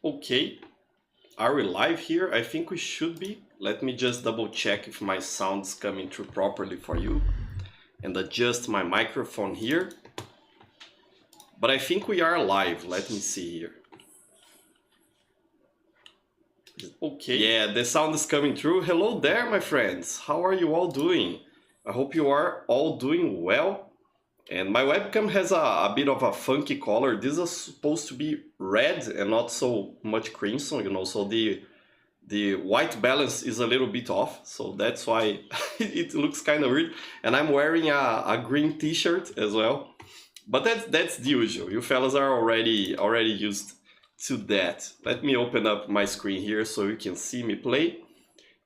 Okay, are we live here? I think we should be. Let me just double check if my sound's coming through properly for you and adjust my microphone here. But I think we are live. Let me see here. Okay, yeah, the sound is coming through. Hello there, my friends. How are you all doing? I hope you are all doing well. And my webcam has a bit of a funky color. This is supposed to be red and not so much crimson, you know, so the white balance is a little bit off, so that's why it looks kind of weird. And I'm wearing a green t-shirt as well, but that's the usual. You fellas are already used to that. Let me open up my screen here so you can see me play.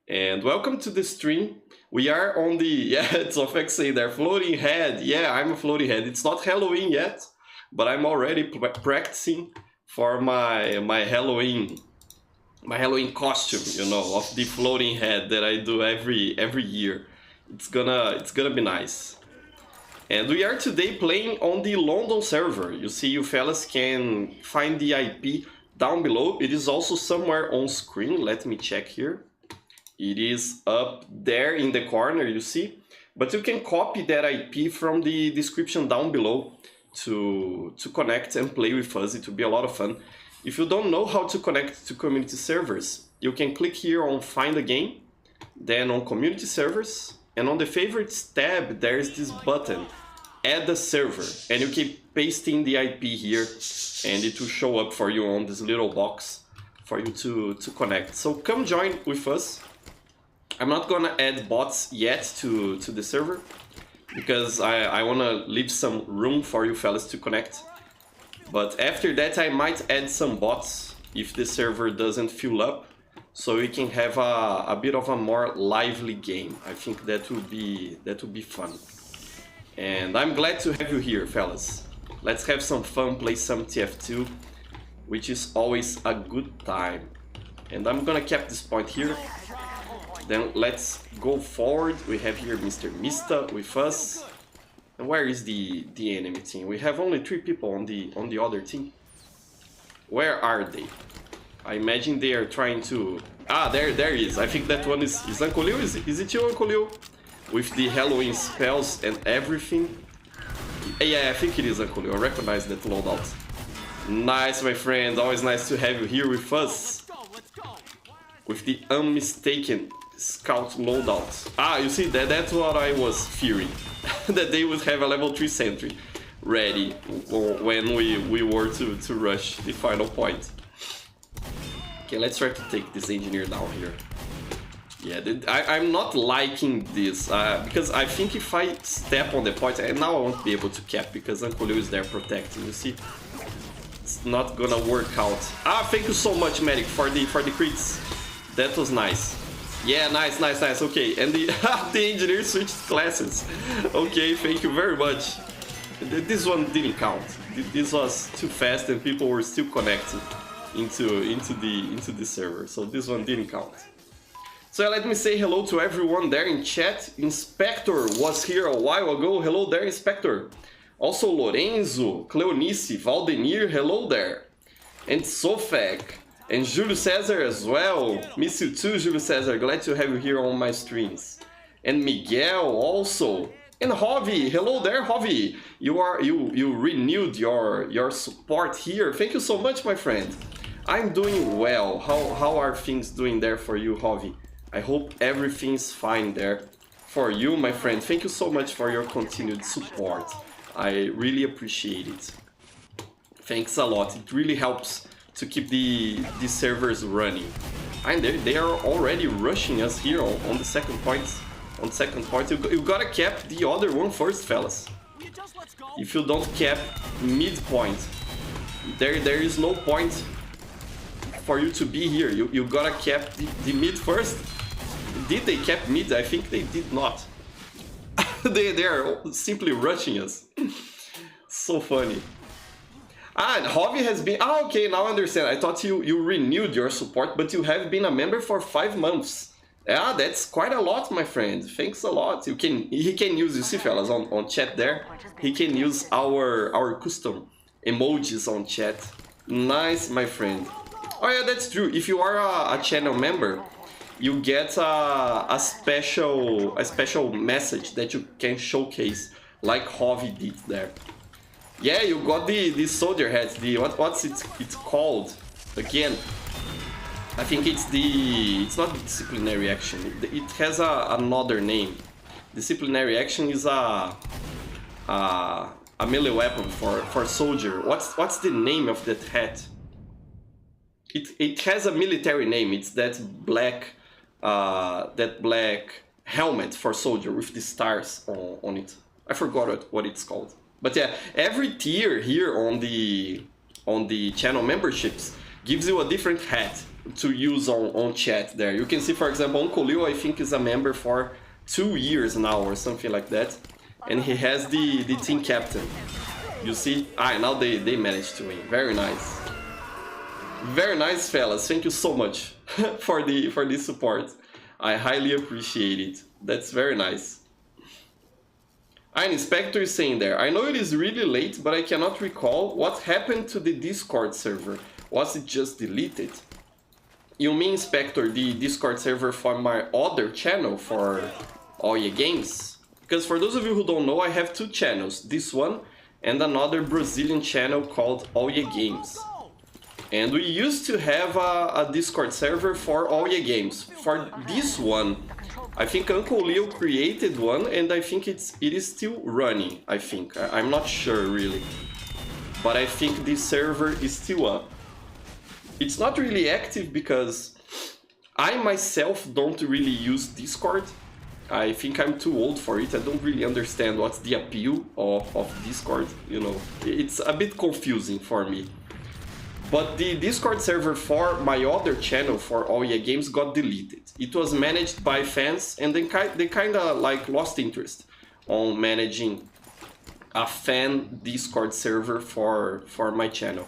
And welcome to the stream. We are on the, yeah, it's Ofex saying there, floating head. Yeah, I'm a floating head. It's not Halloween yet, but I'm already practicing for my Halloween costume, you know, of the floating head that I do every year. It's gonna be nice. And we are today playing on the London server. You see, you fellas can find the IP down below. It is also somewhere on screen. Let me check here. It is up there in the corner, you see. But you can copy that IP from the description down below to connect and play with us. It will be a lot of fun. If you don't know how to connect to community servers, you can click here on Find a Game, then on Community Servers, and on the Favorites tab, there's this button, Add a Server, and you can paste in the IP here, and it will show up for you on this little box for you to connect. So come join with us. I'm not gonna add bots yet to the server, because I wanna leave some room for you fellas to connect. But after that I might add some bots if the server doesn't fill up, so we can have a bit of a more lively game. I think that would be fun. And I'm glad to have you here, fellas. Let's have some fun, play some TF2, which is always a good time. And I'm gonna cap this point here. Then let's go forward. We have here Mr. Mista with us. And where is the enemy team? We have only 3 people on the other team. Where are they? I imagine they are trying to... Ah, there he is. I think that one is Uncle Liu. Is it you, Uncle Liu? With the Halloween spells and everything. Yeah, I think it is Uncle Liu. I recognize that loadout. Nice, my friend. Always nice to have you here with us. With the unmistaken scout loadout. Ah, you see, that's what I was fearing. That they would have a level 3 sentry ready when we were to rush the final point. Okay, let's try to take this engineer down here. Yeah, I'm not liking this, because I think if I step on the point, and now I won't be able to cap because Uncle Liu is there protecting, you see? It's not gonna work out. Ah, thank you so much, Medic, for the crits. That was nice. Yeah, nice. Okay, and the engineer switched classes. Okay, thank you very much. This one didn't count. This was too fast, and people were still connected into the server. So this one didn't count. So let me say hello to everyone there in chat. Inspector was here a while ago. Hello there, Inspector. Also Lorenzo, Cleonice, Valdemir. Hello there. And Sofek. And Julio Cesar as well. Miss you too, Julio Cesar. Glad to have you here on my streams. And Miguel also. And Javi. Hello there, Javi. You renewed your support here. Thank you so much, my friend. I'm doing well. How are things doing there for you, Javi? I hope everything's fine there for you, my friend. Thank you so much for your continued support. I really appreciate it. Thanks a lot. It really helps to keep the servers running. And they are already rushing us here on the second point. On second point, you gotta cap the other one first, fellas. If you don't cap midpoint, there is no point for you to be here. You gotta cap the mid first. Did they cap mid? I think they did not. they are simply rushing us. So funny. Ah, and Javi has been... Ah, okay, now I understand. I thought you renewed your support, but you have been a member for 5 months. Yeah, that's quite a lot, my friend. Thanks a lot. He can use, you see, fellas, on chat there. He can use our custom emojis on chat. Nice, my friend. Oh yeah, that's true. If you are a channel member, you get a special message that you can showcase, like Hovi did there. Yeah, you got the soldier hat. The what's it's called again? I think it's not disciplinary action. It has another name. Disciplinary action is a melee weapon for soldier. What's the name of that hat? It has a military name. It's that black helmet for soldier with the stars on it. I forgot what it's called. But yeah, every tier here on the channel memberships gives you a different hat to use on chat there. You can see, for example, Uncle Leo, I think, is a member for 2 years now or something like that. And he has the team captain. You see? Now they managed to win. Very nice. Very nice, fellas. Thank you so much for the support. I highly appreciate it. That's very nice. Inspector is saying there, I know it is really late, but I cannot recall what happened to the Discord server. Was it just deleted? You mean, Inspector, the Discord server for my other channel, for All Ye Games? Because for those of you who don't know, I have 2 channels. This one and another Brazilian channel called All Ye Games. And we used to have a Discord server for All Ye Games. For this one, I think Uncle Leo created one, and I think it is still running, I think. I'm not sure, really. But I think this server is still up. It's not really active because I myself don't really use Discord. I think I'm too old for it. I don't really understand what's the appeal of Discord, you know. It's a bit confusing for me. But the Discord server for my other channel, for All Ye Games, got deleted. It was managed by fans, and they kind of like lost interest on managing a fan Discord server for my channel.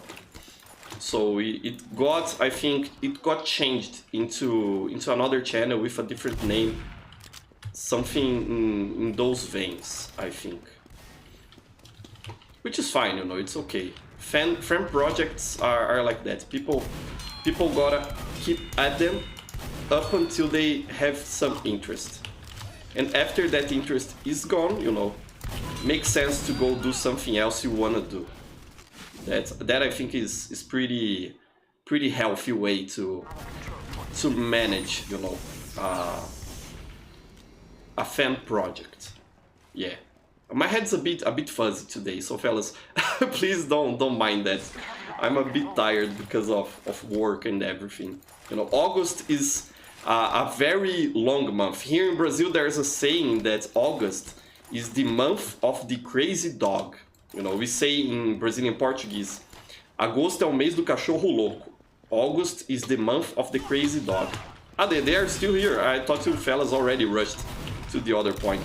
So it got, I think, it got changed into another channel with a different name. Something in those veins, I think. Which is fine, you know, it's okay. Fan projects are like that. People gotta keep at them up until they have some interest. And after that interest is gone, you know, makes sense to go do something else you wanna do. That I think is pretty healthy way to manage, you know, a fan project. Yeah. My head's a bit fuzzy today, so fellas, please don't mind that. I'm a bit tired because of work and everything. You know, August is a very long month. Here in Brazil, there's a saying that August is the month of the crazy dog. You know, we say in Brazilian Portuguese, Agosto é o mês do cachorro louco. August is the month of the crazy dog. They are still here. I thought you fellas already rushed to the other point.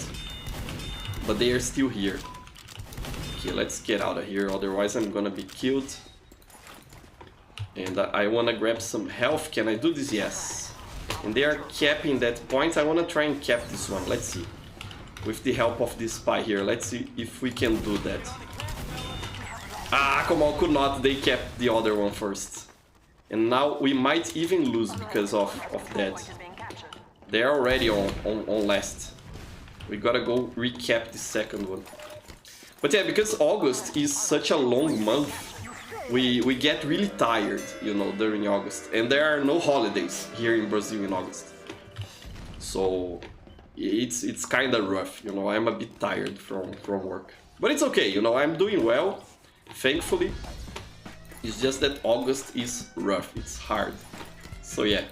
But they are still here. Okay, let's get out of here, otherwise I'm gonna be killed. And I wanna grab some health. Can I do this? Yes. And they are capping that point. I wanna try and cap this one. Let's see. With the help of this spy here, let's see if we can do that. Come on, could not. They kept the other one first. And now we might even lose because of that. They're already on last. We gotta go recap the second one. But yeah, because August is such a long month, we get really tired, you know, during August. And there are no holidays here in Brazil in August. So it's kind of rough, you know. I'm a bit tired from work. But it's okay, you know, I'm doing well, thankfully. It's just that August is rough, it's hard. So yeah.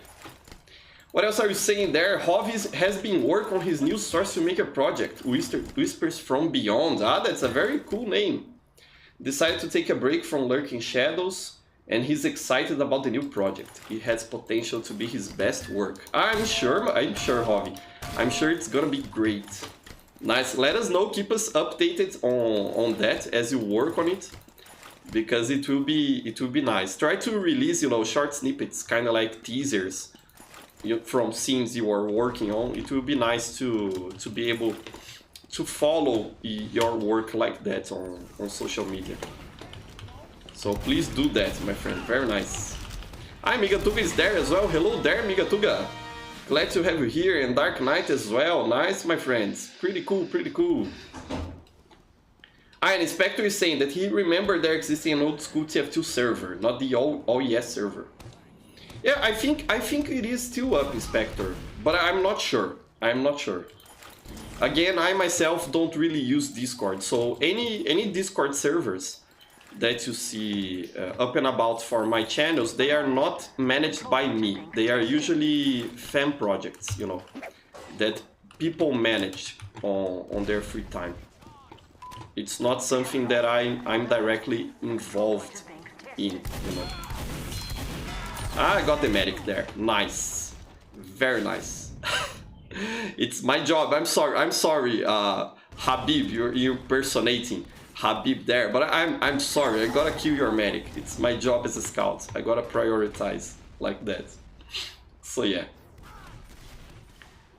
What else are you saying there? Hovi has been working on his new Source Maker project, Whispers from Beyond. That's a very cool name. Decided to take a break from Lurking Shadows, and he's excited about the new project. It has potential to be his best work. I'm sure, Hovi. I'm sure it's gonna be great. Nice. Let us know, keep us updated on that as you work on it, because it will be nice. Try to release, you know, short snippets, kind of like teasers from scenes you are working on. It will be nice to be able to follow your work like that on social media. So please do that, my friend. Very nice. Hi, Migatuga is there as well. Hello there, Migatuga. Glad to have you here, and Dark Knight as well. Nice, my friends. Pretty cool, pretty cool. Ah, and Inspector is saying that he remembered there existing an old school TF2 server, not the all yes server. Yeah, I think it is still up, Inspector, but I'm not sure. I'm not sure. Again, I myself don't really use Discord, so any Discord servers that you see up and about for my channels, they are not managed by me. They are usually fan projects, you know, that people manage on their free time. It's not something that I'm directly involved in, you know. Ah, I got the medic there. Nice. Very nice. It's my job. I'm sorry, Habib, you're impersonating Habib there, but I'm sorry, I gotta kill your medic. It's my job as a scout. I gotta prioritize like that. So yeah.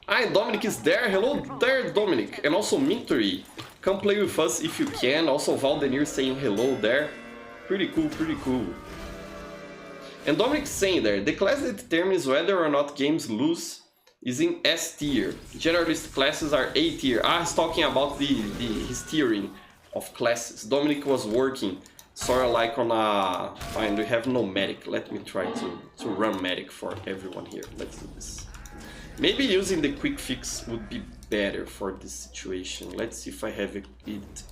Ah, and Dominic is there. Hello there, Dominic. And also Mintory. Come play with us if you can. Also Valdenir saying hello there. Pretty cool, pretty cool. And Dominic's saying there, the class that determines whether or not games lose is in S tier. Generalist classes are A tier. Ah, he's talking about his tiering of classes. Dominic was working sort of like on a... Fine, we have no medic. Let me try to run medic for everyone here. Let's do this. Maybe using the quick fix would be better for this situation. Let's see if I have it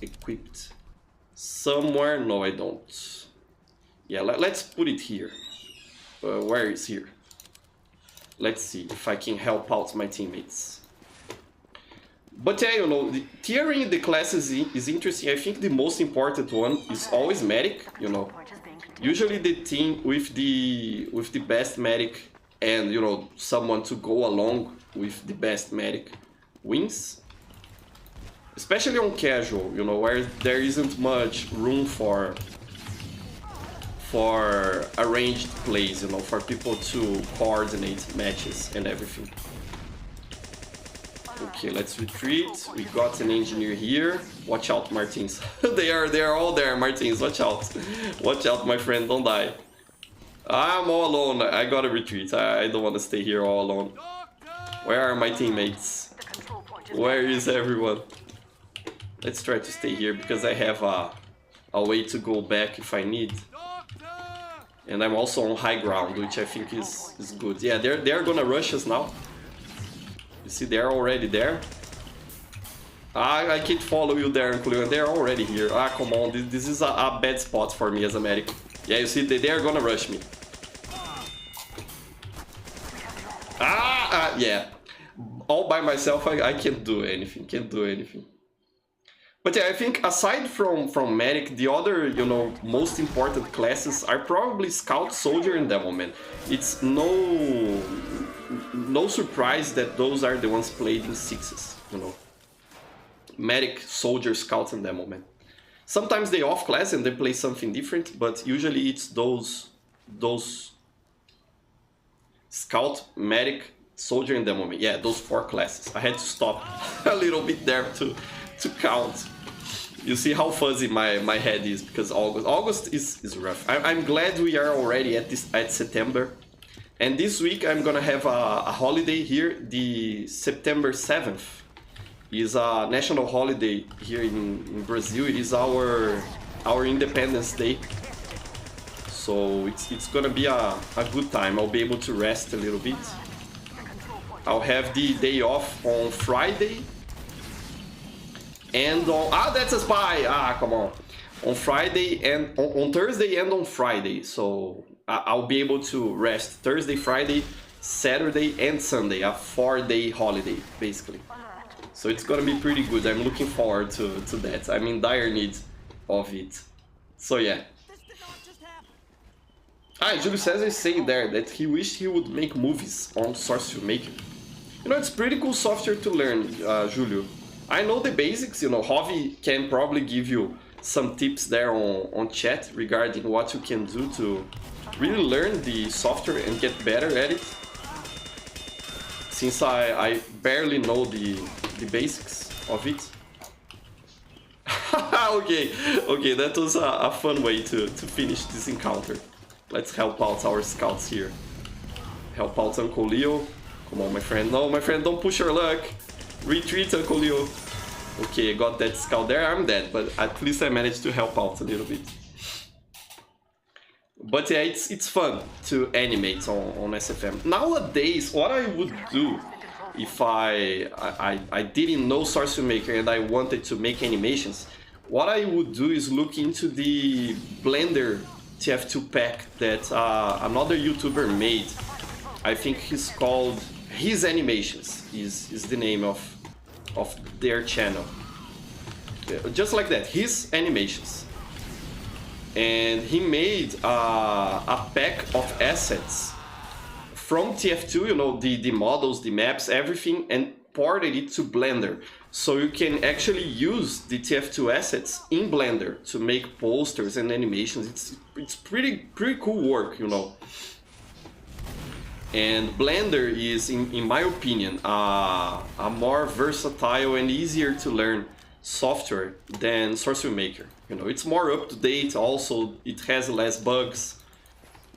equipped somewhere. No, I don't. Yeah, let's put it here. Where is here? Let's see if I can help out my teammates. But yeah, you know, the tiering the classes is interesting. I think the most important one is always medic, you know. Usually the team with the best medic and, you know, someone to go along with the best medic wins. Especially on casual, you know, where there isn't much room for arranged plays, you know, for people to coordinate matches and everything. Okay, let's retreat. We got an engineer here. Watch out, Martins. they are all there, Martins. Watch out. Watch out, my friend. Don't die. I'm all alone. I gotta retreat. I don't want to stay here all alone. Where are my teammates? Where is everyone? Let's try to stay here because I have a way to go back if I need. And I'm also on high ground, which I think is good. Yeah, they're gonna rush us now. You see, they're already there. I can't follow you there, Cleo. They're already here. Ah, come on. This is a bad spot for me as a medic. Yeah, you see, they're gonna rush me. Yeah. All by myself, I can't do anything. Can't do anything. But yeah, I think aside from medic, the other, you know, most important classes are probably scout, soldier, and devilman. It's no surprise that those are the ones played in sixes, you know. Medic, soldier, scout, and devilman. Sometimes they off class and they play something different, but usually it's those scout, medic, soldier, and devilman. Yeah, those 4 classes. I had to stop a little bit there to count. You see how fuzzy my head is because August is rough. I'm glad we are already at September, and this week I'm gonna have a holiday here. The September 7th is a national holiday here in Brazil. It is our Independence Day, so it's gonna be a good time. I'll be able to rest a little bit. I'll have the day off on Friday. And on... that's a spy! Come on. On Friday and... On Thursday and on Friday. So I'll be able to rest Thursday, Friday, Saturday and Sunday. A 4-day holiday, basically. So it's gonna be pretty good. I'm looking forward to that. I'm in dire need of it. So yeah. Julio Cesar is saying there that he wished he would make movies on Source Filmmaker. You know, it's pretty cool software to learn, Julio. I know the basics, you know, Javi can probably give you some tips there on chat regarding what you can do to really learn the software and get better at it. Since I barely know the basics of it. Okay, that was a fun way to finish this encounter. Let's help out our scouts here. Help out Uncle Leo. Come on, my friend. No, my friend, don't push your luck. Retreat, Uncle Leo. Okay, I got that scout there. I'm dead, but at least I managed to help out a little bit. But yeah, it's fun to animate on SFM. Nowadays, what I would do if I didn't know Source Filmmaker and I wanted to make animations, what I would do is look into the Blender TF2 pack that another YouTuber made. I think he's called His Animations is the name of their channel. Just like that, His Animations. And he made a pack of assets from TF2, you know, the models, the maps, everything, and ported it to Blender. So you can actually use the TF2 assets in Blender to make posters and animations. It's pretty cool work, you know. And Blender is, in my opinion, a more versatile and easier to learn software than Source Filmmaker. You know, it's more up to date. Also, it has less bugs.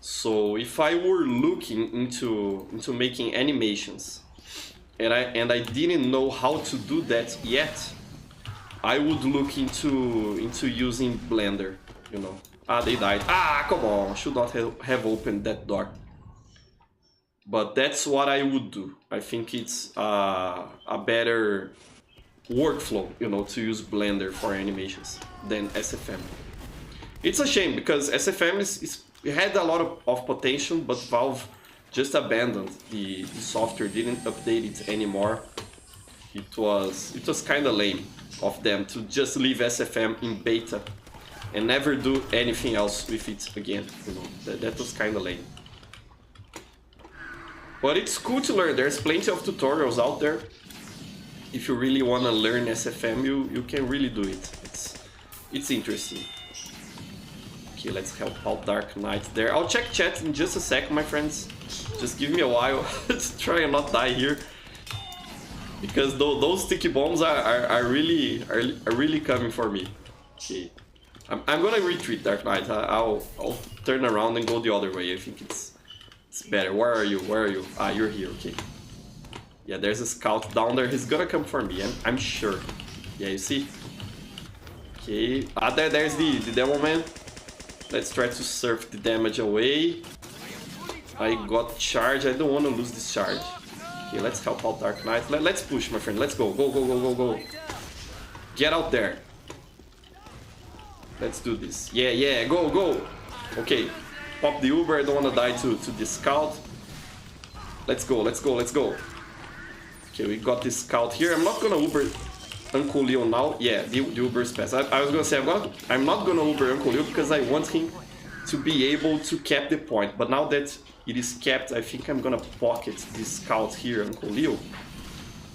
So if I were looking into making animations, and I didn't know how to do that yet, I would look into using Blender. You know, they died. Come on! Should not have opened that door. But that's what I would do. I think it's a better workflow, you know, to use Blender for animations than SFM. It's a shame because SFM it had a lot of potential, but Valve just abandoned the software, didn't update it anymore. It was kind of lame of them to just leave SFM in beta and never do anything else with it again. You know, that was kind of lame. But it's cool to learn. There's plenty of tutorials out there. If you really want to learn SFM, you can really do it. It's interesting. Okay, let's help out Dark Knight there. I'll check chat in just a sec, my friends. Just give me a while to try and not die here, because those sticky bombs are really coming for me. Okay, I'm gonna retreat, Dark Knight. I'll turn around and go the other way. I think it's better. Where are you? Where are you? You're here. Okay. Yeah, there's a scout down there. He's gonna come for me. I'm sure. Yeah, you see. Okay. There's the demo man. Let's try to surf the damage away. I got charge. I don't want to lose this charge. Okay, let's help out Dark Knight. Let's push, my friend. Let's go. Go. Get out there. Let's do this. Yeah. Go. Okay. Pop the Uber. I don't want to die to the scout. Let's go. Okay, we got this scout here. I'm not gonna Uber Uncle Leo now. Yeah, the Uber is fast. I was gonna say I'm not gonna Uber Uncle Leo because I want him to be able to cap the point. But now that it is capped, I think I'm gonna pocket this scout here, Uncle Leo,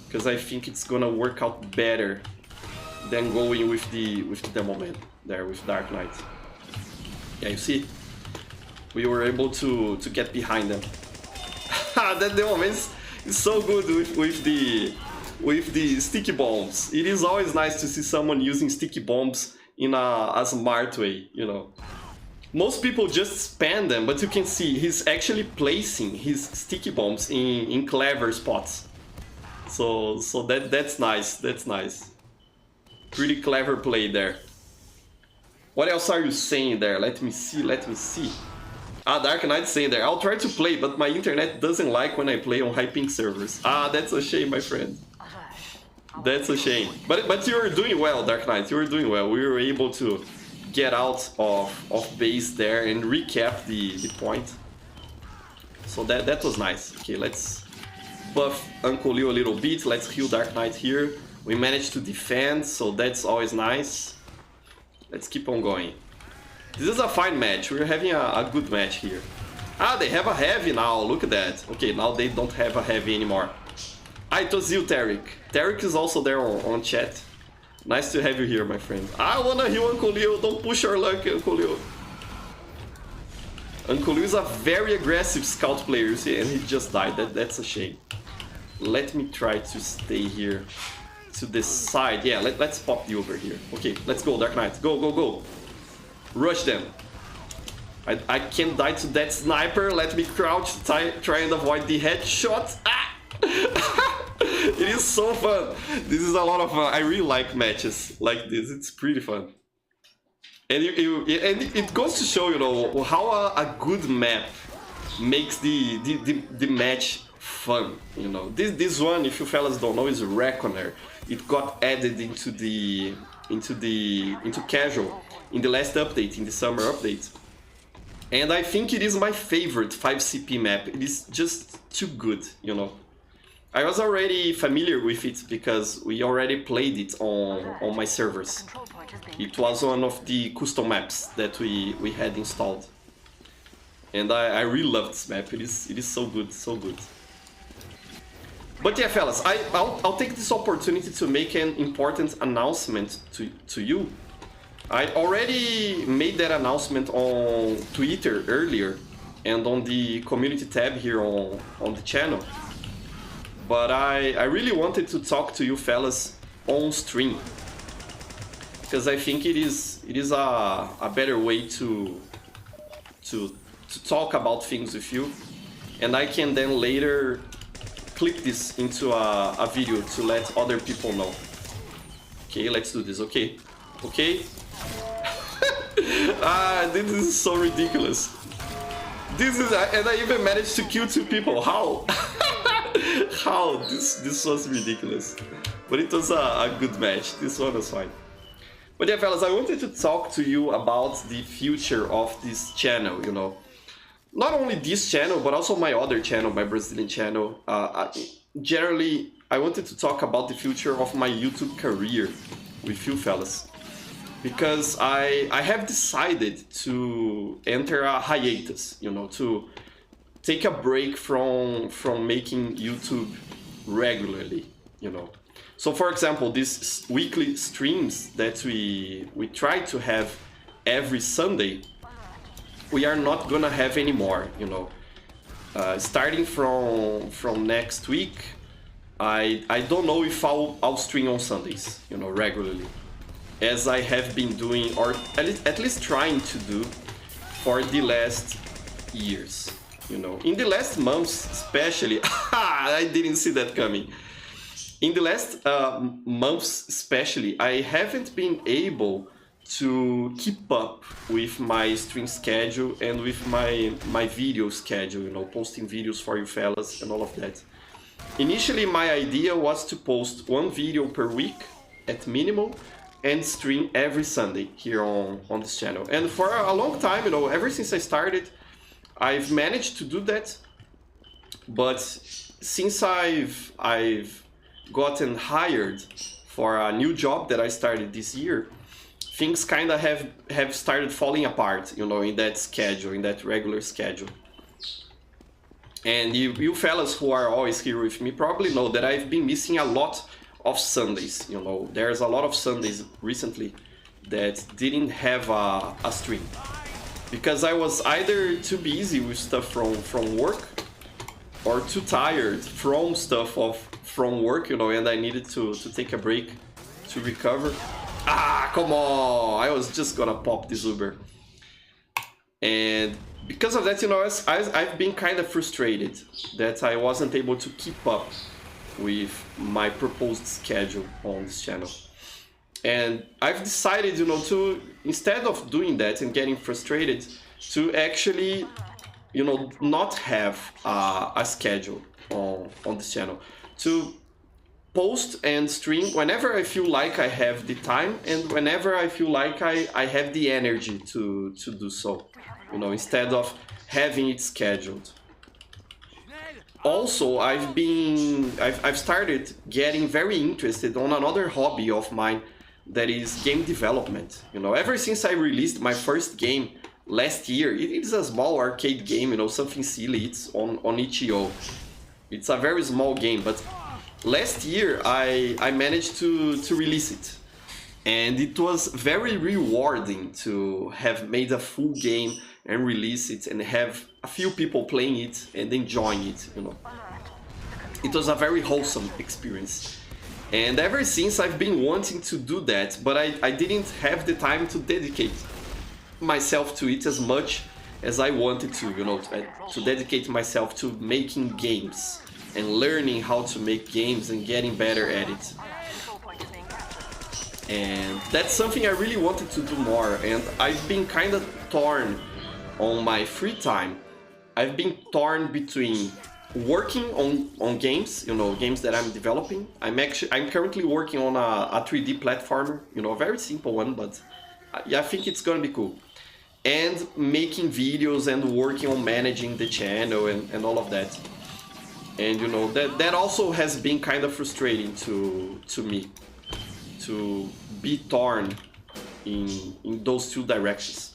because I think it's gonna work out better than going with the demo man there with Dark Knight. Yeah, you see, we were able to get behind them. That demo man is so good with the sticky bombs. It is always nice to see someone using sticky bombs in a smart way, you know. Most people just spam them, but you can see he's actually placing his sticky bombs in clever spots. So that's nice. That's nice. Pretty clever play there. What else are you saying there? Let me see. Dark Knight saying there. I'll try to play, but my internet doesn't like when I play on high ping servers. That's a shame, my friend. That's a shame. But you were doing well, Dark Knight. You were doing well. We were able to get out of base there and recap the point. So that was nice. Okay, let's buff Uncle Leo a little bit. Let's heal Dark Knight here. We managed to defend, so that's always nice. Let's keep on going. This is a fine match. We're having a good match here. They have a heavy now. Look at that. Okay, now they don't have a heavy anymore. It was you, Tarek. Tarek is also there on chat. Nice to have you here, my friend. I wanna heal Uncle Leo. Don't push our luck, Uncle Leo. Uncle Leo is a very aggressive scout player, you see, and he just died. That's a shame. Let me try to stay here to the side. Yeah, let's pop the over here. Okay, let's go, Dark Knight. Go. Rush them. I can't die to that sniper. Let me crouch, try and avoid the headshot. Ah! It is so fun. This is a lot of fun. I really like matches like this. It's pretty fun. And it goes to show, you know, how a good map makes the match fun. You know, this one, if you fellas don't know, is Reckoner. It got added into casual in the last update, in the summer update. And I think it is my favorite 5CP map. It is just too good, you know. I was already familiar with it because we already played it on my servers. It was one of the custom maps that we had installed. And I really love this map. It is so good, so good. But yeah, fellas, I'll take this opportunity to make an important announcement to you. I already made that announcement on Twitter earlier and on the community tab here on the channel. But I really wanted to talk to you fellas on stream, because I think it is a better way to talk about things with you, and I can then later clip this into a video to let other people know. Okay, let's do this. Okay. This is so ridiculous. And I even managed to kill 2 people. How? How? This was ridiculous. But it was a good match. This one was fine. But yeah, fellas, I wanted to talk to you about the future of this channel, you know. Not only this channel, but also my other channel, my Brazilian channel. Generally, I wanted to talk about the future of my YouTube career with you fellas. Because I have decided to enter a hiatus, you know, to take a break from making YouTube regularly, you know. So for example, these weekly streams that we try to have every Sunday, we are not gonna have anymore, you know. Starting from next week, I don't know if I'll stream on Sundays, you know, regularly, as I have been doing, or at least trying to do, for the last years, you know. In the last months especially, I didn't see that coming. In the last months especially, I haven't been able to keep up with my stream schedule and with my video schedule, you know, posting videos for you fellas and all of that. Initially, my idea was to post 1 video per week at minimum, and stream every Sunday here on this channel. And for a long time, you know, ever since I started, I've managed to do that. But since I've gotten hired for a new job that I started this year, things kind of have started falling apart, you know, in that schedule, in that regular schedule. And you fellas who are always here with me probably know that I've been missing a lot of Sundays, you know. There's a lot of Sundays recently that didn't have a stream, because I was either too busy with stuff from work, or too tired from stuff from work, you know, and I needed to take a break to recover. Come on, I was just gonna pop this Uber. And because of that, you know, I've been kind of frustrated that I wasn't able to keep up with my proposed schedule on this channel. And I've decided, you know, to, instead of doing that and getting frustrated, to actually, you know, not have a schedule on this channel, to post and stream whenever I feel like I have the time and whenever I feel like I have the energy to do so, you know, instead of having it scheduled. Also, I've started getting very interested on another hobby of mine, that is game development. You know, ever since I released my first game last year, it is a small arcade game, you know, something silly. It's on itch.io. It's a very small game, but last year I managed to release it. And it was very rewarding to have made a full game and release it and have a few people playing it and enjoying it, you know. It was a very wholesome experience. And ever since I've been wanting to do that, but I didn't have the time to dedicate myself to it as much as I wanted to, you know, to dedicate myself to making games and learning how to make games and getting better at it. And that's something I really wanted to do more, and I've been kind of torn on my free time. I've been torn between working on games, you know, games that I'm developing. I'm currently working on a 3D platformer, you know, a very simple one, but yeah, I think it's gonna be cool. And making videos and working on managing the channel and all of that. And you know, that also has been kind of frustrating to me, to be torn in those two directions.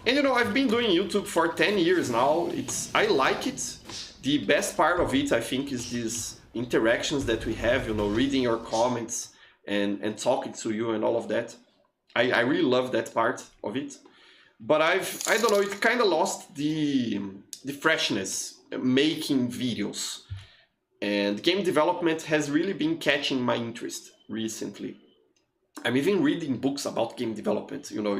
And you know, I've been doing YouTube for 10 years now. I like it. The best part of it, I think, is these interactions that we have, you know, reading your comments and talking to you and all of that. I really love that part of it. But I don't know, it kind of lost the freshness making videos. And game development has really been catching my interest recently. I'm even reading books about game development, you know,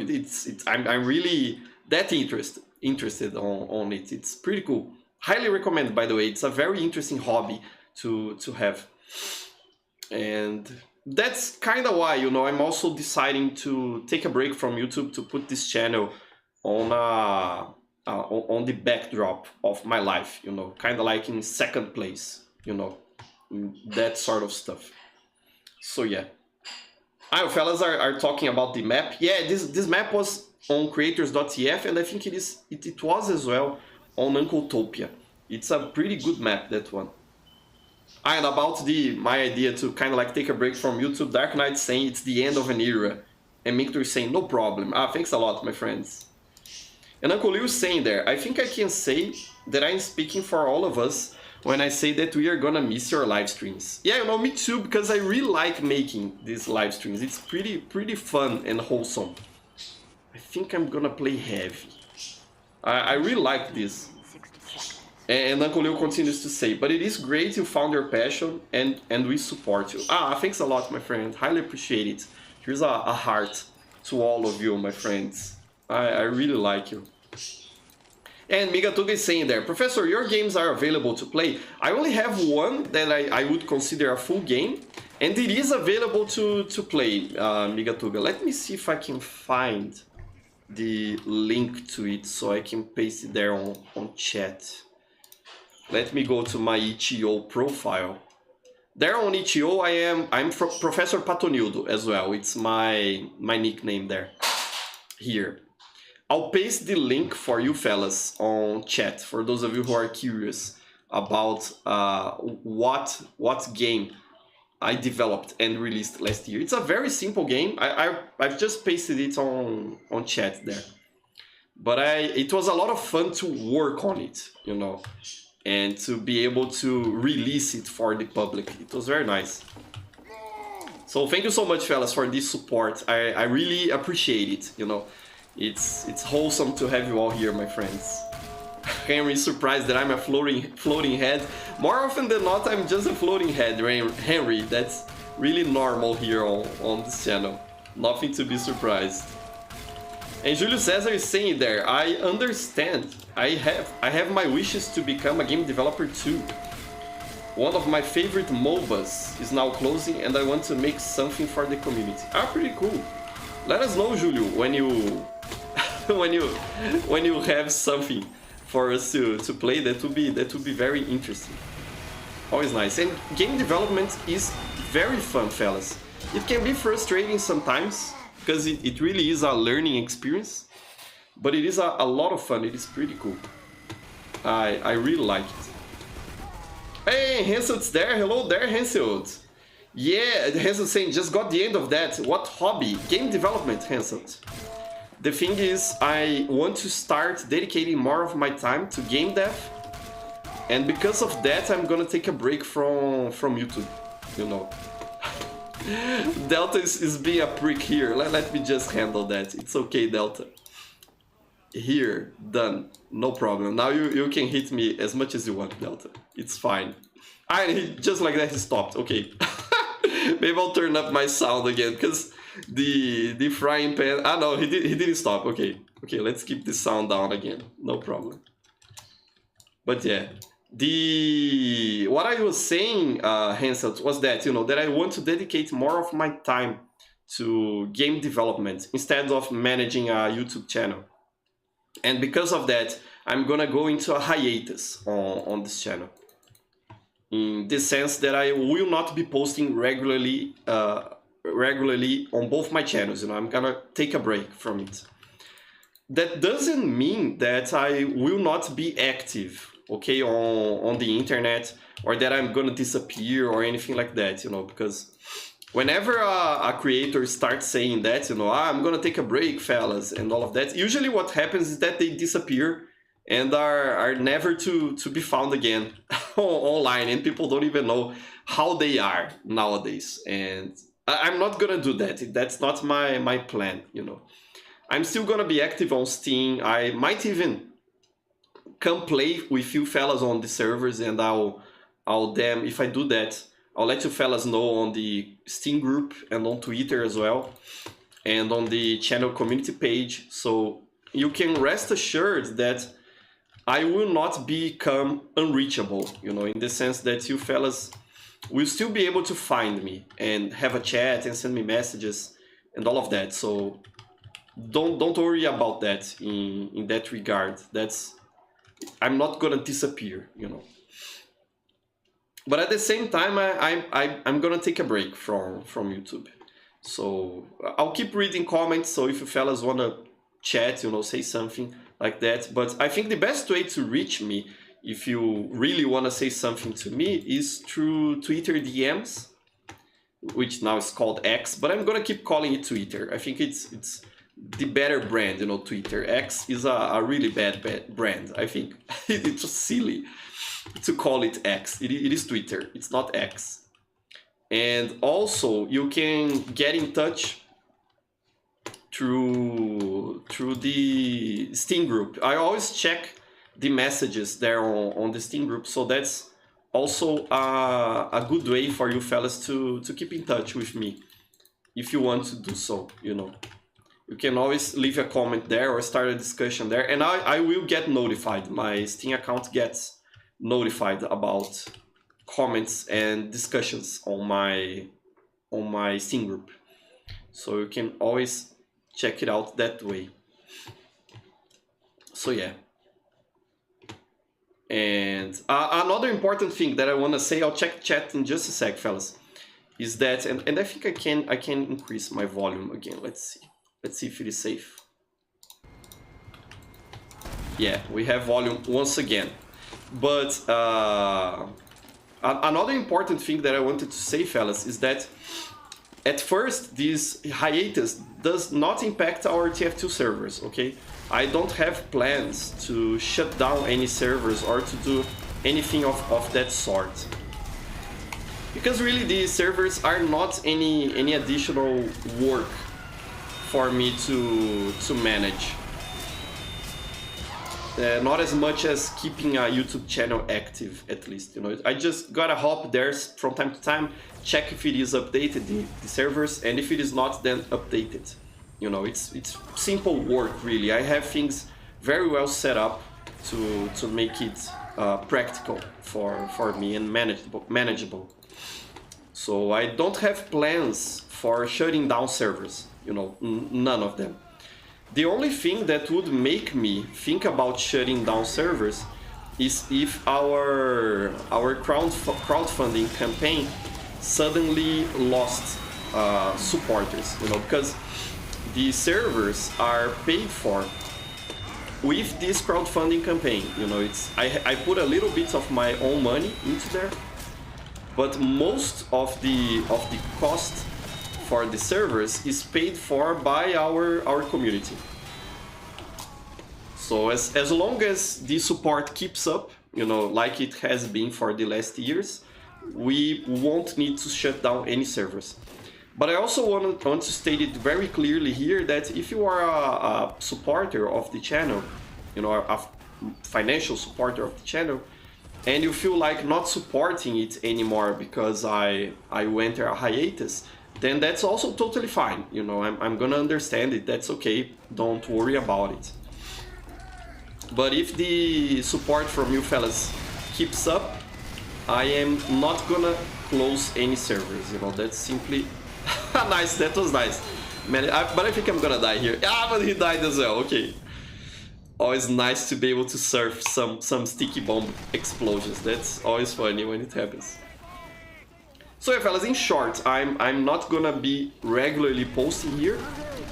I'm really that interested on it. It's pretty cool. Highly recommend, by the way. It's a very interesting hobby to have. And that's kind of why, you know, I'm also deciding to take a break from YouTube to put this channel on the backdrop of my life, you know, kind of like in second place, you know, that sort of stuff. So yeah. Fellas are talking about the map. Yeah, this map was on creators.tf, and I think it was as well on Uncletopia. It's a pretty good map, that one. And about my idea to kind of like take a break from YouTube, Dark Knight saying it's the end of an era, and Victor is saying no problem. Thanks a lot, my friends. And Uncle Liu is saying there, I think I can say that I'm speaking for all of us when I say that we are gonna miss your live streams. Yeah, you know, me too, because I really like making these live streams. It's pretty fun and wholesome. I think I'm gonna play heavy. I really like this. And Uncle Leo continues to say, but it is great you found your passion and we support you. Thanks a lot, my friend. Highly appreciate it. Here's a heart to all of you, my friends. I really like you. And Migatuga is saying there, Professor, your games are available to play. I only have one that I would consider a full game, and it is available to play, Migatuga. Let me see if I can find the link to it so I can paste it there on chat. Let me go to my itch.io profile. There on itch.io I'm Professor Patonildo as well. It's my nickname there. Here. I'll paste the link for you fellas on chat for those of you who are curious about what game I developed and released last year. It's a very simple game. I've just pasted it on chat there. But it was a lot of fun to work on it, you know, and to be able to release it for the public. It was very nice. So thank you so much, fellas, for this support. I really appreciate it, you know. It's wholesome to have you all here, my friends. Henry is surprised that I'm a floating head. More often than not, I'm just a floating head, Henry. That's really normal here on this channel. Nothing to be surprised. And Julio Cesar is saying there, I understand. I have my wishes to become a game developer too. One of my favorite MOBAs is now closing and I want to make something for the community. Pretty cool. Let us know, Julio, when you when you have something for us to play. That would be very interesting. Always nice. And game development is very fun, fellas. It can be frustrating sometimes because it really is a learning experience, but it is a lot of fun. It is pretty cool. I really like it. Hey, Hansel's there. Hello there, Hansel. Yeah, Hansel saying, just got the end of that. What hobby? Game development, Hansel. The thing is, I want to start dedicating more of my time to game dev. And because of that, I'm gonna take a break from YouTube, you know. Delta is being a prick here. Let me just handle that. It's okay, Delta. Here, done. No problem. Now you can hit me as much as you want, Delta. It's fine. Just like that, he stopped. Okay. Maybe I'll turn up my sound again, because the frying pan. Ah, no, he didn't stop. Okay, let's keep the sound down again. No problem. But yeah, what I was saying, Hansel, was that that I want to dedicate more of my time to game development instead of managing a YouTube channel. And because of that, I'm gonna go into a hiatus on this channel. In the sense that I will not be posting regularly on both my channels. I'm gonna take a break from it. That doesn't mean that I will not be active, okay, on the internet, or that I'm gonna disappear or anything like that, because whenever a creator starts saying that, I'm gonna take a break, fellas, and all of that, usually what happens is that they disappear and are never to be found again online, and people don't even know how they are nowadays. And I'm not gonna do that. That's not my plan, I'm still gonna be active on Steam. I might even come play with you fellas on the servers, and if I do that, I'll let you fellas know on the Steam group and on Twitter as well, and on the channel community page. So you can rest assured that I will not become unreachable, in the sense that you fellas will still be able to find me and have a chat and send me messages and all of that. So don't worry about that in that regard. I'm not gonna disappear, But at the same time, I'm gonna take a break from YouTube. So I'll keep reading comments. So if you fellas wanna chat, say something like that. But I think the best way to reach me, if you really wanna say something to me, is through Twitter DMs, which now is called X. But I'm gonna keep calling it Twitter. I think it's the better brand, Twitter. X is a really bad brand. I think it's just silly to call it X. It is Twitter. It's not X. And also, you can get in touch through the Steam group. I always check the messages there on the Steam group, so that's also a good way for you fellas to keep in touch with me, if you want to do so. You can always leave a comment there or start a discussion there, and I will get notified. My Steam account gets notified about comments and discussions on my Steam group, so you can always check it out that way. So yeah. And another important thing that I want to say, I'll check chat in just a sec, fellas, is that, and I think I can increase my volume again. Let's see if it is safe. Yeah, we have volume once again. But another important thing that I wanted to say, fellas, is that at first this hiatus does not impact our TF2 servers, okay? I don't have plans to shut down any servers or to do anything of that sort. Because really these servers are not any additional work for me to manage. Not as much as keeping a YouTube channel active, at least. I just gotta hop there from time to time, check if it is updated, the servers, and if it is not, then update it. It's simple work, really. I have things very well set up to make it practical for me and manageable. So I don't have plans for shutting down servers, none of them. The only thing that would make me think about shutting down servers is if our crowdfunding campaign suddenly lost supporters, because the servers are paid for with this crowdfunding campaign. I put a little bit of my own money into there, but most of the cost for the servers is paid for by our community. So as long as the support keeps up, like it has been for the last years, we won't need to shut down any servers. But I also want to state it very clearly here that if you are a supporter of the channel, a financial supporter of the channel, and you feel like not supporting it anymore because I went a hiatus, then that's also totally fine. You know, I'm gonna understand it. That's okay. Don't worry about it. But if the support from you fellas keeps up, I am not gonna close any servers. You know, that's simply nice. That was nice, man. But I think I'm gonna die here. Ah, but he died as well. Okay. Always nice to be able to surf some sticky bomb explosions. That's always funny when it happens. So yeah, fellas, in short, I'm not gonna be regularly posting here,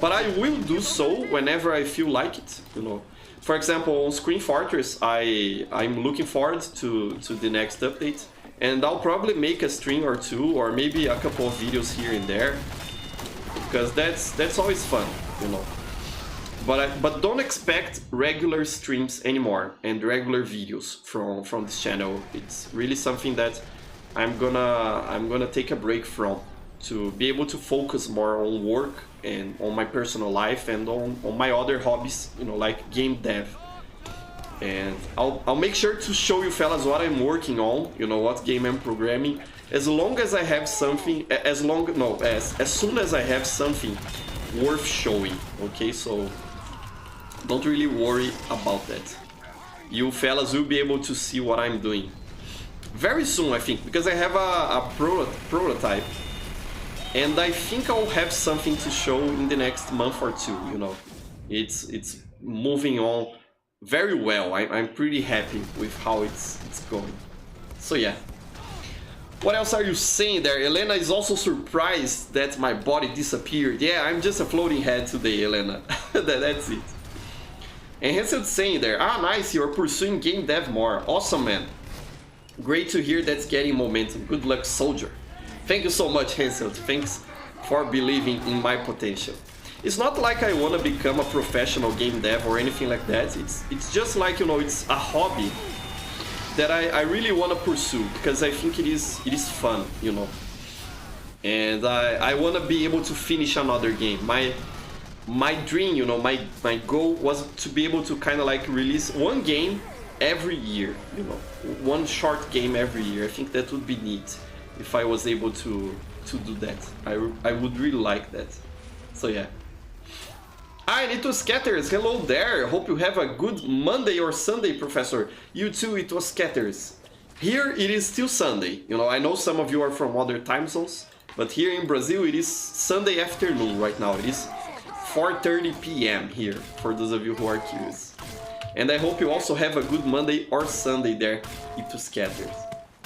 but I will do so whenever I feel like it, you know. For example, on Screen Fortress, I'm looking forward to the next update, and I'll probably make a stream or two, or maybe a couple of videos here and there, because that's always fun, you know. But don't expect regular streams anymore and regular videos from this channel. It's really something that I'm gonna take a break from, to be able to focus more on work and on my personal life and on my other hobbies, you know, like game dev. And I'll make sure to show you fellas what I'm working on, you know, what game I'm programming, as long as I have something, as soon as I have something worth showing, okay? So don't really worry about that. You fellas will be able to see what I'm doing very soon, I think, because I have a prototype, and I think I'll have something to show in the next month or two, you know. It's moving on very well. I'm pretty happy with how it's going. So yeah. What else are you saying there? Elena is also surprised that my body disappeared. Yeah, I'm just a floating head today, Elena. That's it. And Hansel's saying there, ah, nice, you're pursuing game dev more. Awesome, man. Great to hear that's getting momentum. Good luck, soldier. Thank you so much, Hansel. Thanks for believing in my potential. It's not like I want to become a professional game dev or anything like that. It's just like, you know, it's a hobby that I really want to pursue, because I think it is fun, you know. And I want to be able to finish another game. My dream, you know, my goal was to be able to kind of like release one game every year, you know, one short game every year. I think that would be neat if I was able to do that. I would really like that. So yeah. Hi, It Was Scatters, hello there. Hope you have a good Monday or Sunday, Professor. You too, It Was Scatters. Here it is still Sunday. You know, I know some of you are from other time zones, but here in Brazil it is Sunday afternoon right now. It is 4:30 p.m. here, for those of you who are curious. And I hope you also have a good Monday or Sunday there, It Was Scatters.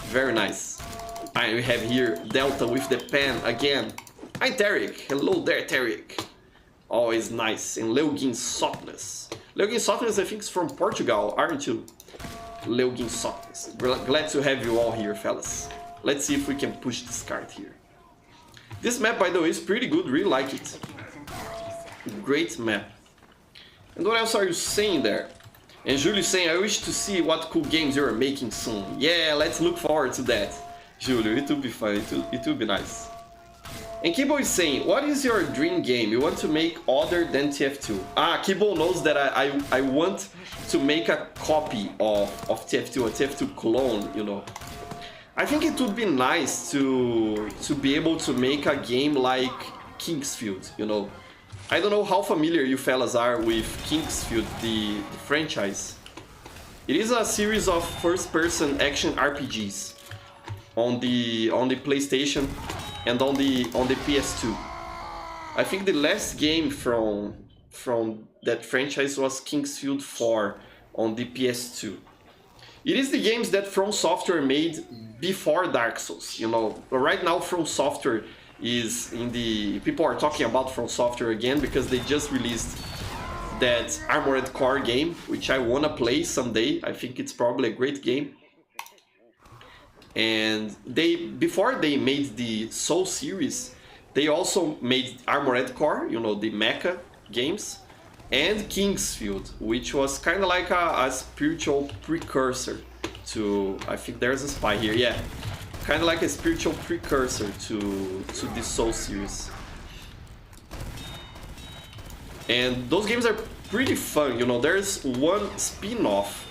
Very nice. We have here Delta with the pen again. Hi, Tarek. Hello there, Tarek. Always nice. And Leugin Softness. Leugin Softness, I think, is from Portugal, aren't you? Leugin Softness. Glad to have you all here, fellas. Let's see if we can push this card here. This map, by the way, is pretty good. Really like it. Great map. And what else are you saying there? And Julio's saying, I wish to see what cool games you are making soon. Yeah, let's look forward to that. Julio, it will be fun. It will be nice. And Kibo is saying, what is your dream game you want to make other than TF2? Ah, Kibo knows that I want to make a copy of TF2, a TF2 clone, you know. I think it would be nice to be able to make a game like Kingsfield, you know. I don't know how familiar you fellas are with Kingsfield, the franchise. It is a series of first-person action RPGs on the PlayStation and on the PS2. I think the last game from that franchise was Kingsfield 4 on the PS2. It is the games that From Software made before Dark Souls, you know. Right now From Software is in the... People are talking about From Software again because they just released that Armored Core game, which I wanna play someday. I think it's probably a great game. And before they made the Soul series, they also made Armored Core, you know, the mecha games, and Kingsfield, which was kind of like a spiritual precursor to... I think there's a spy here, yeah. Kind of like a spiritual precursor to the Soul series. And those games are pretty fun, you know. There's one spin-off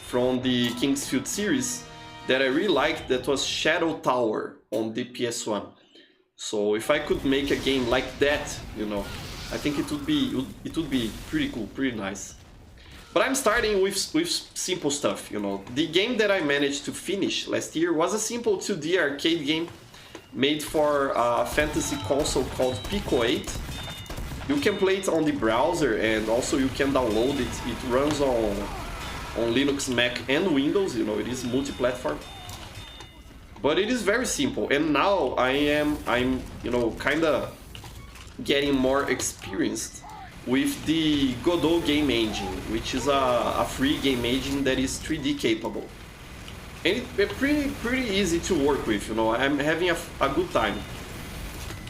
from the Kingsfield series that I really liked, that was Shadow Tower on the PS1. So if I could make a game like that, you know, I think it would be pretty cool, pretty nice. But I'm starting with simple stuff, you know. The game that I managed to finish last year was a simple 2D arcade game made for a fantasy console called Pico 8. You can play it on the browser, and also you can download it. It runs on Linux, Mac, and Windows, you know, it is multi-platform. But it is very simple, and now I'm you know, kinda getting more experienced with the Godot game engine, which is a free game engine that is 3D capable. And it's pretty easy to work with, you know. I'm having a good time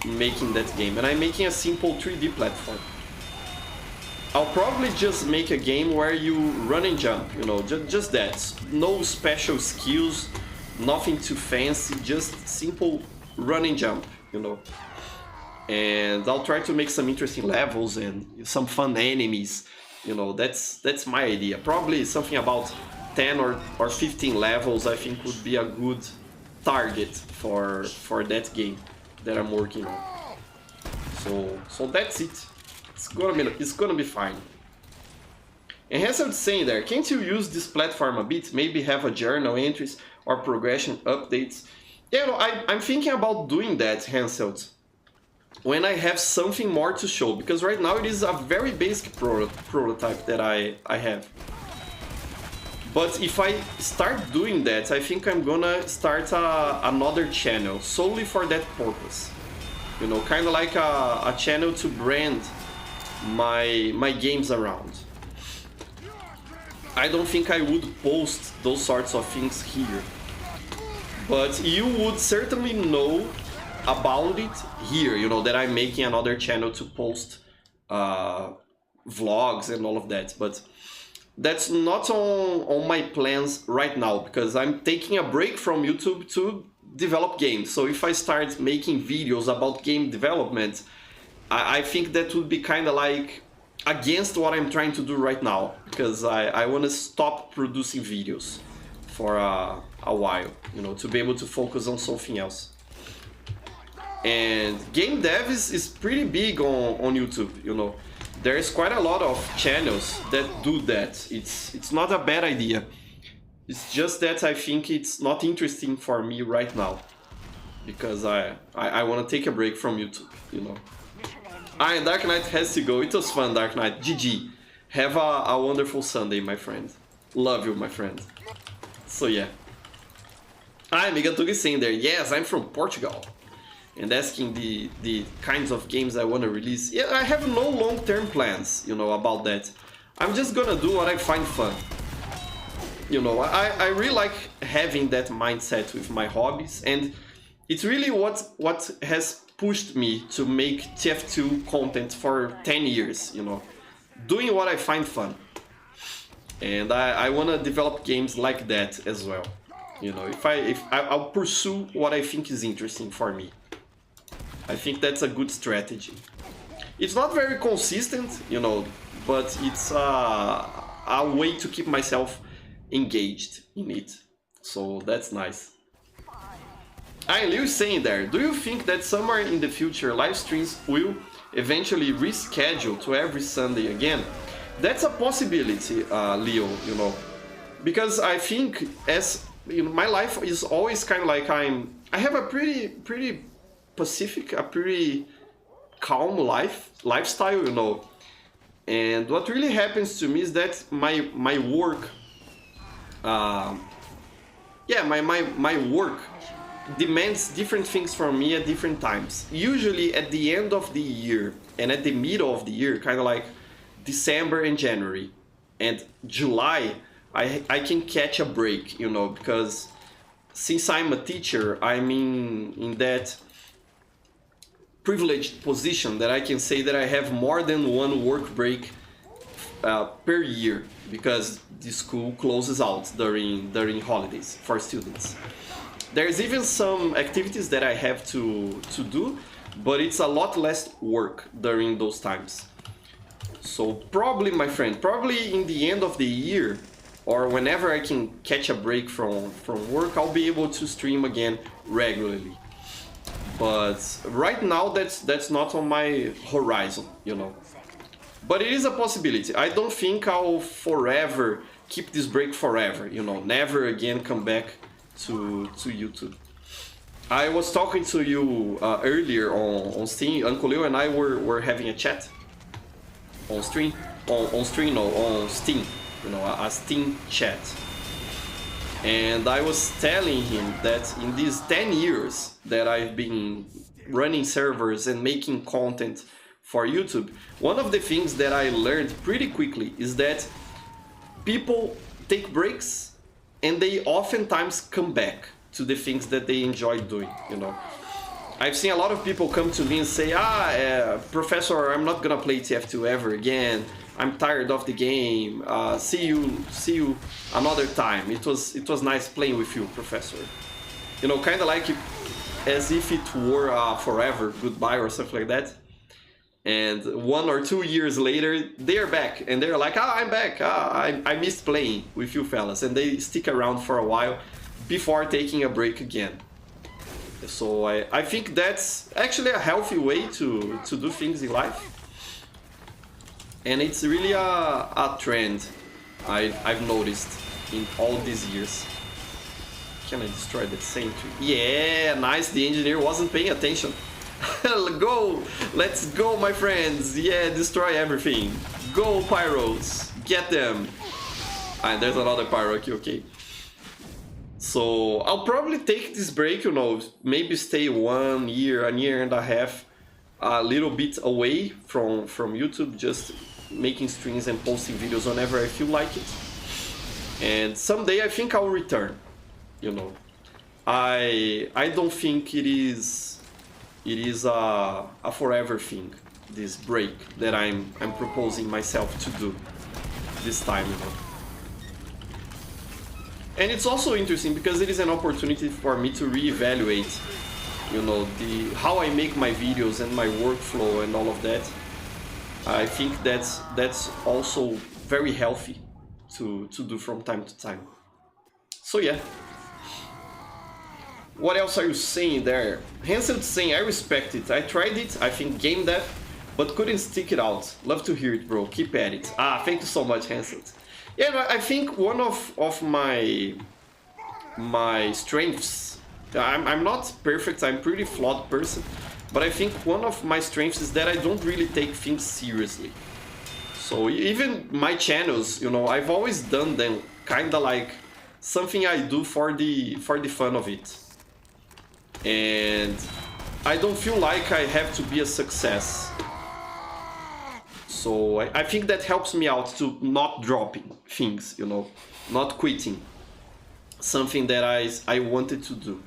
making that game, and I'm making a simple 3D platform. I'll probably just make a game where you run and jump, you know, just that. No special skills, nothing too fancy, just simple run and jump, you know. And I'll try to make some interesting levels and some fun enemies, you know. That's my idea. Probably something about 10 or 15 levels I think would be a good target for that game that I'm working on. So that's it. It's gonna be fine. And as I was saying there, can't you use this platform a bit? Maybe have a journal entries or progression updates. Yeah, no, I'm thinking about doing that, Hansel, when I have something more to show, because right now it is a very basic prototype that I have. But if I start doing that, I think I'm gonna start another channel solely for that purpose. You know, kind of like a channel to brand my games around. I don't think I would post those sorts of things here, but you would certainly know about it here, you know, that I'm making another channel to post vlogs and all of that. But that's not on my plans right now, because I'm taking a break from YouTube to develop games. So if I start making videos about game development, I think that would be kind of like against what I'm trying to do right now, because I want to stop producing videos for a while, you know, to be able to focus on something else. And game dev is pretty big on YouTube, you know. There's quite a lot of channels that do that. It's not a bad idea. It's just that I think it's not interesting for me right now, because I want to take a break from YouTube, you know. And Dark Knight has to go. It was fun, Dark Knight. GG. Have a wonderful Sunday, my friend. Love you, my friend. So yeah. Migatugi is saying there, yes, I'm from Portugal. And asking the kinds of games I want to release. Yeah, I have no long-term plans, you know, about that. I'm just gonna do what I find fun. You know, I really like having that mindset with my hobbies, and it's really what has pushed me to make TF2 content for 10 years, you know. Doing what I find fun. And I want to develop games like that as well. You know, I'll pursue what I think is interesting for me. I think that's a good strategy. It's not very consistent, you know, but it's a way to keep myself engaged in it. So that's nice. Liu is saying there, do you think that somewhere in the future live streams will eventually reschedule to every Sunday again? That's a possibility, Leo, you know, because I think as you know, my life is always kind of like I have a pretty pacific, a pretty calm lifestyle, you know. And what really happens to me is that my work, my work demands different things from me at different times. Usually at the end of the year and at the middle of the year, kind of like December and January and July, I can catch a break, you know, because since I'm a teacher, I'm in that privileged position that I can say that I have more than one work break per year, because the school closes out during holidays for students. There's even some activities that I have to do, but it's a lot less work during those times. So probably, my friend, probably in the end of the year, or whenever I can catch a break from work, I'll be able to stream again regularly. But right now, that's not on my horizon, you know. But it is a possibility. I don't think I'll forever keep this break forever, you know, never again come back to YouTube. I was talking to you earlier on Steam. Uncle Leo and I were having a chat on stream, on Steam, you know, a Steam chat. And I was telling him that in these 10 years that I've been running servers and making content for YouTube, one of the things that I learned pretty quickly is that people take breaks and they oftentimes come back to the things that they enjoy doing, you know. I've seen a lot of people come to me and say, Professor, I'm not gonna play TF2 ever again. I'm tired of the game. See you another time. It was nice playing with you, Professor. You know, kind of like as if it were forever goodbye or something like that. And 1 or 2 years later, they're back and they're like, I'm back. I missed playing with you fellas, and they stick around for a while before taking a break again. So I think that's actually a healthy way to do things in life. And it's really a trend I've noticed in all these years. Can I destroy that same tree? Yeah, nice, the engineer wasn't paying attention. Go, let's go my friends. Yeah, destroy everything. Go pyros, get them. And there's another pyro, okay. So I'll probably take this break, you know, maybe stay 1 year, a year and a half, a little bit away from YouTube, just making streams and posting videos whenever I feel like it. And someday I think I'll return, you know. I don't think it is a forever thing, this break that I'm proposing myself to do this time, you know. And it's also interesting because it is an opportunity for me to reevaluate, you know, how I make my videos and my workflow and all of that. I think that's also very healthy to do from time to time. So yeah. What else are you saying there? Hansel's saying, I respect it. I tried it, I think game dev, but couldn't stick it out. Love to hear it, bro. Keep at it. Thank you so much, Hansel. Yeah, I think one of my strengths, I'm not perfect, I'm a pretty flawed person, but I think one of my strengths is that I don't really take things seriously. So even my channels, you know, I've always done them kind of like something I do for the fun of it. And I don't feel like I have to be a success. So I think that helps me out to not dropping things, you know, not quitting something that I wanted to do.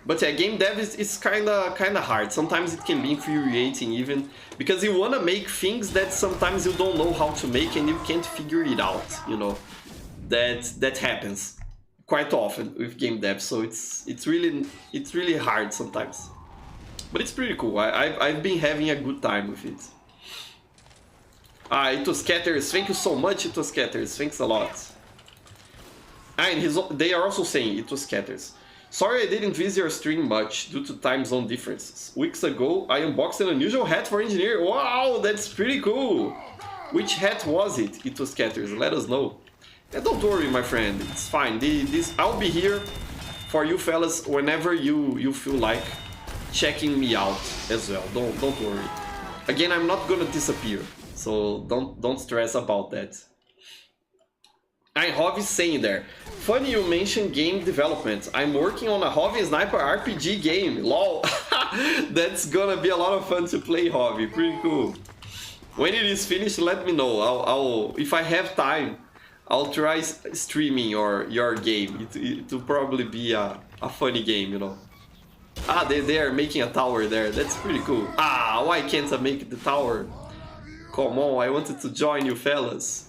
But yeah, game dev is kind of hard. Sometimes it can be infuriating even, because you want to make things that sometimes you don't know how to make and you can't figure it out, you know. That happens quite often with game dev, so it's really hard sometimes. But it's pretty cool. I've been having a good time with it. It was Scatters, thank you so much, it was Scatters, thanks a lot. And they are also saying it was Scatters. Sorry I didn't visit your stream much due to time zone differences. Weeks ago I unboxed an unusual hat for engineer. Wow, that's pretty cool. Which hat was it? It was Scatters, let us know. And don't worry my friend, it's fine. I'll be here for you fellas whenever you feel like checking me out as well. Don't worry. Again, I'm not gonna disappear. So don't stress about that. Hov is saying there, funny you mentioned game development. I'm working on a Hov Sniper RPG game. Lol. That's gonna be a lot of fun to play, Hov. Pretty cool. When it is finished, let me know. I'll if I have time, I'll try streaming your game. It'll probably be a funny game, you know. They are making a tower there. That's pretty cool. Why can't I make the tower? Come on, I wanted to join you fellas.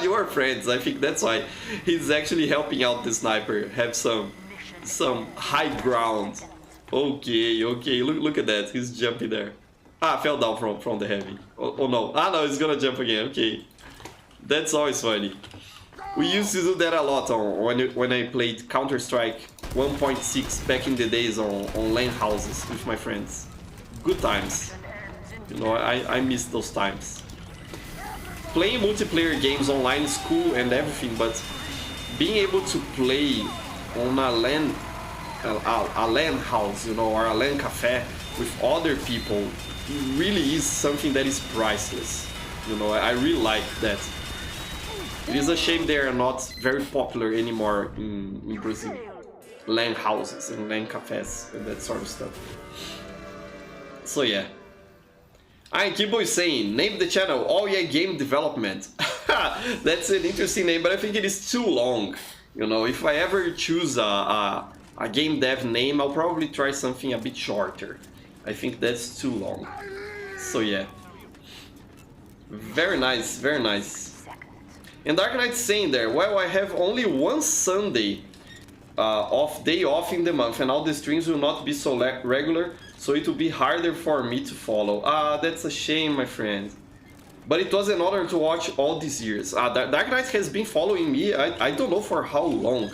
You are friends, I think that's why he's actually helping out the sniper, have some high ground. Okay, look at that, he's jumping there. Fell down from the heavy. Oh no, no, he's gonna jump again, okay. That's always funny. We used to do that a lot when I played Counter-Strike 1.6 back in the days on LAN houses with my friends. Good times. You know, I miss those times. Playing multiplayer games online is cool and everything, but being able to play on a LAN house, you know, or a LAN cafe with other people really is something that is priceless. You know, I really like that. It is a shame they are not very popular anymore in Brazil. LAN houses and LAN cafes and that sort of stuff. So yeah. Kibo is saying, name the channel Oh Yeah Game Development. That's an interesting name, but I think it is too long. You know, if I ever choose a game dev name, I'll probably try something a bit shorter. I think that's too long. So yeah. Very nice, very nice. And Dark Knight's saying there, well, I have only one Sunday day off in the month, and all the streams will not be so regular, so it will be harder for me to follow. That's a shame, my friend. But it was an honor to watch all these years. Dark Knight has been following me, I don't know for how long.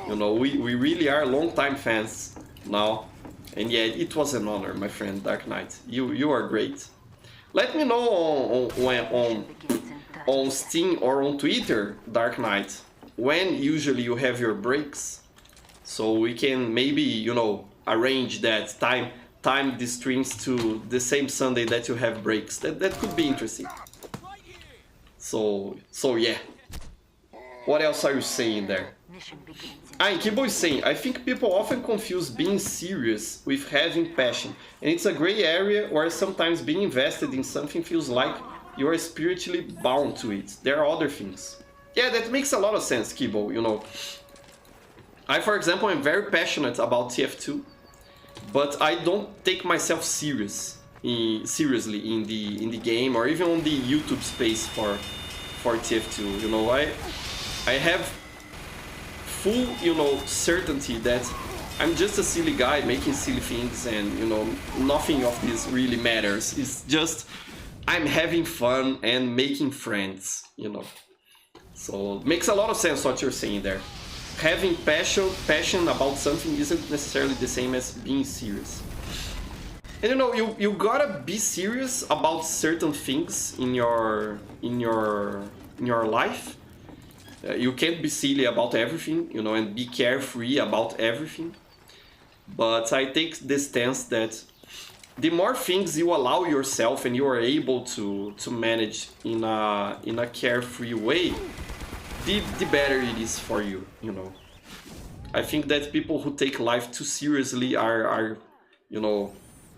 You know, we really are long-time fans now. And yeah, it was an honor, my friend, Dark Knight. You are great. Let me know on Steam or on Twitter, Dark Knight, when usually you have your breaks. So we can maybe, you know, arrange that time the streams to the same Sunday that you have breaks. That could be interesting. So yeah. What else are you saying there? Kibo is saying, I think people often confuse being serious with having passion, and it's a gray area where sometimes being invested in something feels like you are spiritually bound to it. There are other things. Yeah, that makes a lot of sense, Kibo, you know. I, for example, am very passionate about TF2, but I don't take myself seriously in the game or even on the YouTube space for TF2. You know, I have full, you know, certainty that I'm just a silly guy making silly things, and you know, nothing of this really matters. It's just I'm having fun and making friends, you know. So it makes a lot of sense what you're saying there. Having passion about something isn't necessarily the same as being serious. And you know, you gotta be serious about certain things in your life. You can't be silly about everything, you know, and be carefree about everything. But I take the stance that the more things you allow yourself and you are able to manage in a carefree way, the better it is for you, you know. I think that people who take life too seriously are you know,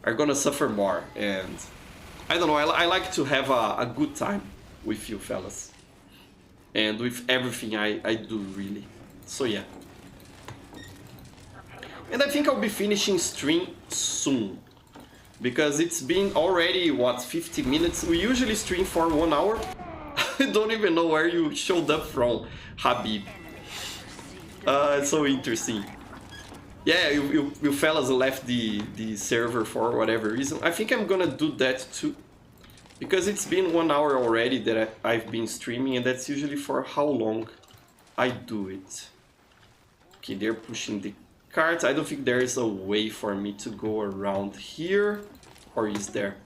are gonna suffer more. And I don't know, I like to have a good time with you fellas. And with everything I do, really. So yeah. And I think I'll be finishing stream soon, because it's been already, what, 50 minutes? We usually stream for 1 hour. I don't even know where you showed up from, Habib. It's so interesting. Yeah, you fellas left the server for whatever reason. I think I'm gonna do that too, because it's been 1 hour already that I've been streaming, and that's usually for how long I do it. Okay, they're pushing the carts. I don't think there is a way for me to go around here, or is there?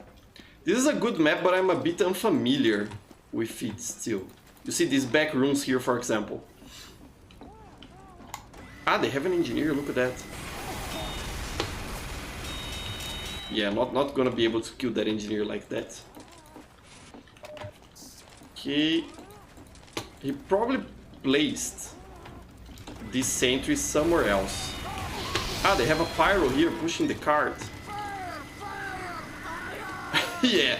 This is a good map, but I'm a bit unfamiliar with it still. You see these back rooms here, for example. They have an engineer, look at that. Yeah, not gonna be able to kill that engineer like that. Okay. He probably placed this sentry somewhere else. They have a pyro here pushing the cart. Yeah,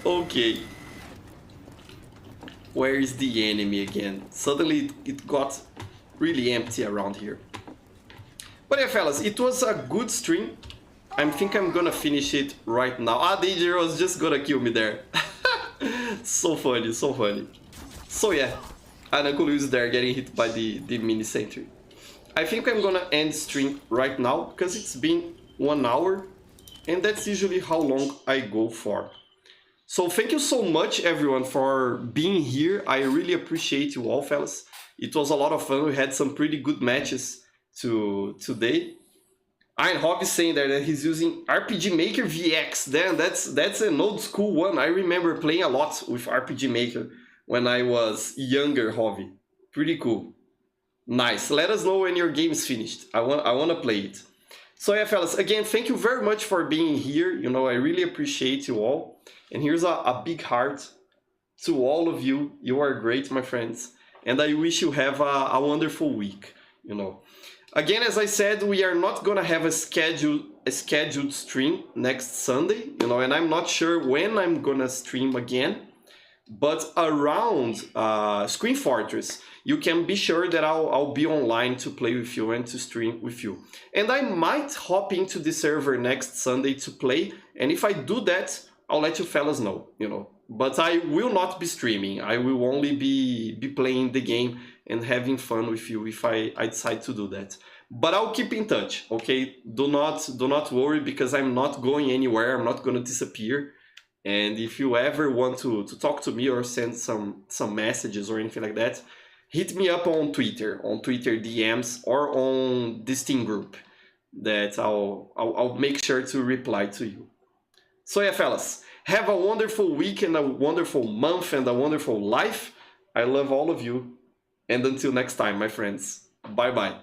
okay. Where is the enemy again? Suddenly it got really empty around here. But yeah, fellas, it was a good stream. I think I'm gonna finish it right now. Danger was just gonna kill me there. So funny, so funny. So yeah, Uncle is there getting hit by the mini sentry. I think I'm gonna end stream right now, because it's been 1 hour, and that's usually how long I go for. So thank you so much everyone for being here. I really appreciate you all, fellas. It was a lot of fun. We had some pretty good matches today. Iron Hog is saying that he's using RPG Maker VX. Then that's an old school one. I remember playing a lot with RPG Maker when I was younger, Hobby. Pretty cool. Nice. Let us know when your game is finished. I want to play it. So yeah, fellas, again, thank you very much for being here. You know, I really appreciate you all. And here's a big heart to all of you. You are great, my friends. And I wish you have a wonderful week, you know. Again, as I said, we are not going to have a scheduled stream next Sunday, you know, and I'm not sure when I'm going to stream again. But around Screen Fortress, you can be sure that I'll be online to play with you and to stream with you. And I might hop into the server next Sunday to play. And if I do that, I'll let you fellas know, you know. But I will not be streaming. I will only be playing the game and having fun with you if I decide to do that. But I'll keep in touch, okay? Do not worry, because I'm not going anywhere. I'm not going to disappear. And if you ever want to talk to me or send some messages or anything like that, hit me up on Twitter DMs, or on this Steam group that I'll make sure to reply to you. So yeah, fellas, have a wonderful week and a wonderful month and a wonderful life. I love all of you. And until next time, my friends. Bye-bye.